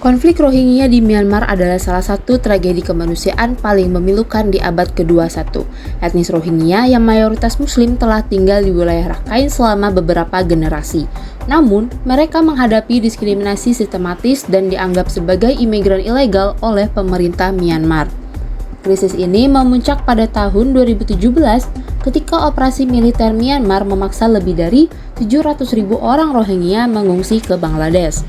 Konflik Rohingya di Myanmar adalah salah satu tragedi kemanusiaan paling memilukan di abad ke-21. Etnis Rohingya yang mayoritas Muslim telah tinggal di wilayah Rakhine selama beberapa generasi. Namun, mereka menghadapi diskriminasi sistematis dan dianggap sebagai imigran ilegal oleh pemerintah Myanmar. Krisis ini memuncak pada tahun 2017 ketika operasi militer Myanmar memaksa lebih dari 700.000 orang Rohingya mengungsi ke Bangladesh.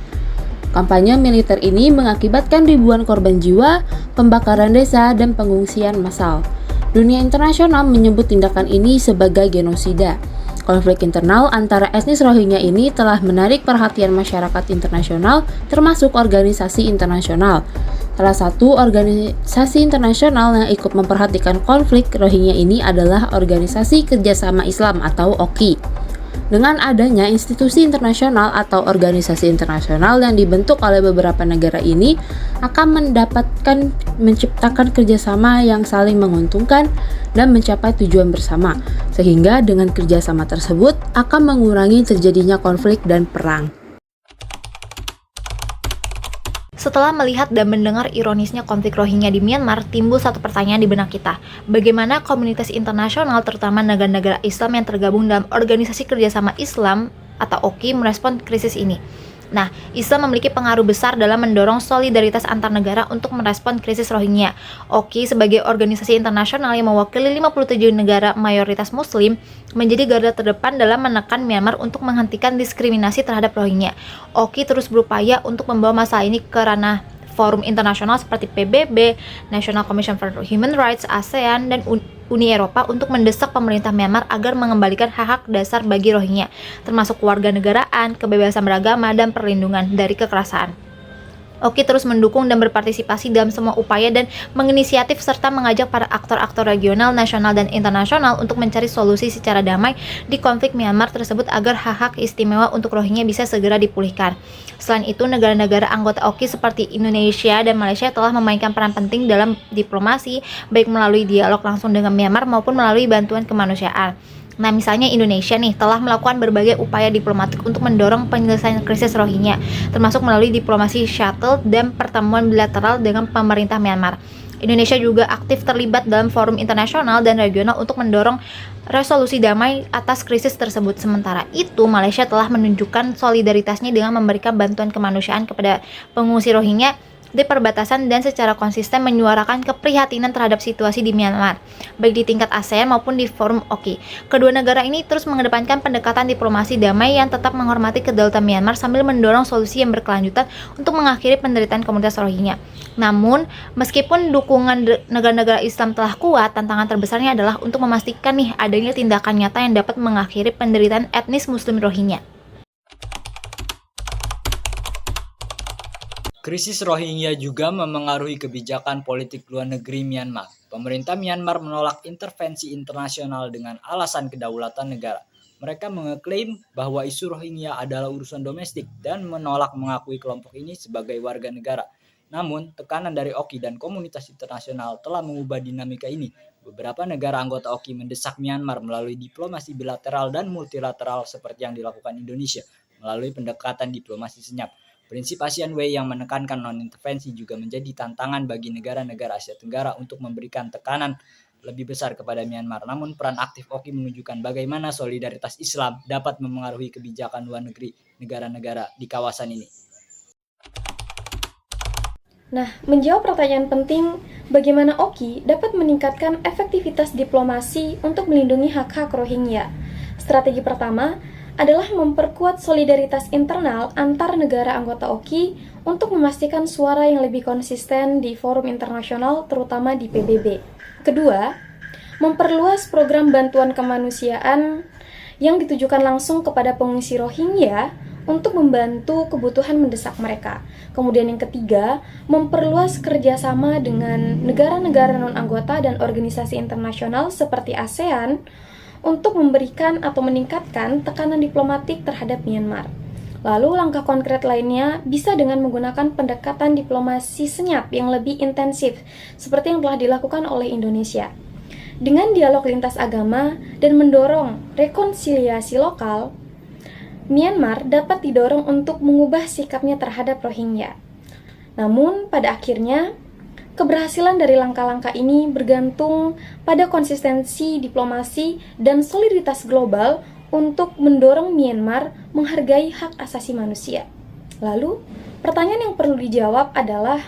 Kampanye militer ini mengakibatkan ribuan korban jiwa, pembakaran desa, dan pengungsian massal. Dunia internasional menyebut tindakan ini sebagai genosida. Konflik internal antara etnis Rohingya ini telah menarik perhatian masyarakat internasional, termasuk organisasi internasional. Salah satu organisasi internasional yang ikut memperhatikan konflik Rohingya ini adalah Organisasi Kerjasama Islam atau OKI. Dengan adanya institusi internasional atau organisasi internasional yang dibentuk oleh beberapa negara ini akan menciptakan kerjasama yang saling menguntungkan dan mencapai tujuan bersama, sehingga dengan kerjasama tersebut akan mengurangi terjadinya konflik dan perang. Setelah melihat dan mendengar ironisnya konflik Rohingya di Myanmar, timbul satu pertanyaan di benak kita. Bagaimana komunitas internasional, terutama negara-negara Islam yang tergabung dalam Organisasi Kerjasama Islam atau OKI, merespon krisis ini? Nah, Islam memiliki pengaruh besar dalam mendorong solidaritas antar negara untuk merespon krisis Rohingya. OKI sebagai organisasi internasional yang mewakili 57 negara mayoritas Muslim menjadi garda terdepan dalam menekan Myanmar untuk menghentikan diskriminasi terhadap Rohingya. OKI terus berupaya untuk membawa masalah ini ke ranah forum internasional seperti PBB, National Commission for Human Rights, ASEAN, dan Uni Eropa untuk mendesak pemerintah Myanmar agar mengembalikan hak-hak dasar bagi Rohingya, termasuk kewarganegaraan, kebebasan beragama, dan perlindungan dari kekerasan. OKI terus mendukung dan berpartisipasi dalam semua upaya dan menginisiatif serta mengajak para aktor-aktor regional, nasional, dan internasional untuk mencari solusi secara damai di konflik Myanmar tersebut agar hak-hak istimewa untuk Rohingya bisa segera dipulihkan. Selain itu, negara-negara anggota OKI seperti Indonesia dan Malaysia telah memainkan peran penting dalam diplomasi, baik melalui dialog langsung dengan Myanmar maupun melalui bantuan kemanusiaan. Nah, misalnya Indonesia nih telah melakukan berbagai upaya diplomatik untuk mendorong penyelesaian krisis Rohingya, termasuk melalui diplomasi shuttle dan pertemuan bilateral dengan pemerintah Myanmar. Indonesia juga aktif terlibat dalam forum internasional dan regional untuk mendorong resolusi damai atas krisis tersebut. Sementara itu, Malaysia telah menunjukkan solidaritasnya dengan memberikan bantuan kemanusiaan kepada pengungsi Rohingya di perbatasan dan secara konsisten menyuarakan keprihatinan terhadap situasi di Myanmar, baik di tingkat ASEAN maupun di forum OKI. Kedua negara ini terus mengedepankan pendekatan diplomasi damai yang tetap menghormati kedaulatan Myanmar sambil mendorong solusi yang berkelanjutan untuk mengakhiri penderitaan komunitas Rohingya. Namun, meskipun dukungan negara-negara Islam telah kuat, tantangan terbesarnya adalah untuk memastikan adanya tindakan nyata yang dapat mengakhiri penderitaan etnis Muslim Rohingya. Krisis Rohingya juga memengaruhi kebijakan politik luar negeri Myanmar. Pemerintah Myanmar menolak intervensi internasional dengan alasan kedaulatan negara. Mereka mengeklaim bahwa isu Rohingya adalah urusan domestik dan menolak mengakui kelompok ini sebagai warga negara. Namun, tekanan dari OKI dan komunitas internasional telah mengubah dinamika ini. Beberapa negara anggota OKI mendesak Myanmar melalui diplomasi bilateral dan multilateral seperti yang dilakukan Indonesia melalui pendekatan diplomasi senyap. Prinsip ASEAN Way yang menekankan non-intervensi juga menjadi tantangan bagi negara-negara Asia Tenggara untuk memberikan tekanan lebih besar kepada Myanmar. Namun peran aktif OKI menunjukkan bagaimana solidaritas Islam dapat memengaruhi kebijakan luar negeri negara-negara di kawasan ini. Nah, menjawab pertanyaan penting, bagaimana OKI dapat meningkatkan efektivitas diplomasi untuk melindungi hak-hak Rohingya? Strategi pertama adalah memperkuat solidaritas internal antar negara anggota OKI untuk memastikan suara yang lebih konsisten di forum internasional, terutama di PBB. Kedua, memperluas program bantuan kemanusiaan yang ditujukan langsung kepada pengungsi Rohingya untuk membantu kebutuhan mendesak mereka. Kemudian yang ketiga, memperluas kerjasama dengan negara-negara non-anggota dan organisasi internasional seperti ASEAN untuk memberikan atau meningkatkan tekanan diplomatik terhadap Myanmar. Lalu langkah konkret lainnya bisa dengan menggunakan pendekatan diplomasi senyap yang lebih intensif, seperti yang telah dilakukan oleh Indonesia. Dengan dialog lintas agama dan mendorong rekonsiliasi lokal, Myanmar dapat didorong untuk mengubah sikapnya terhadap Rohingya. Namun, pada akhirnya, keberhasilan dari langkah-langkah ini bergantung pada konsistensi diplomasi dan soliditas global untuk mendorong Myanmar menghargai hak asasi manusia. Lalu, pertanyaan yang perlu dijawab adalah,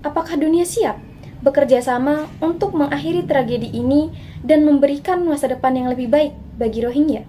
apakah dunia siap bekerja sama untuk mengakhiri tragedi ini dan memberikan masa depan yang lebih baik bagi Rohingya?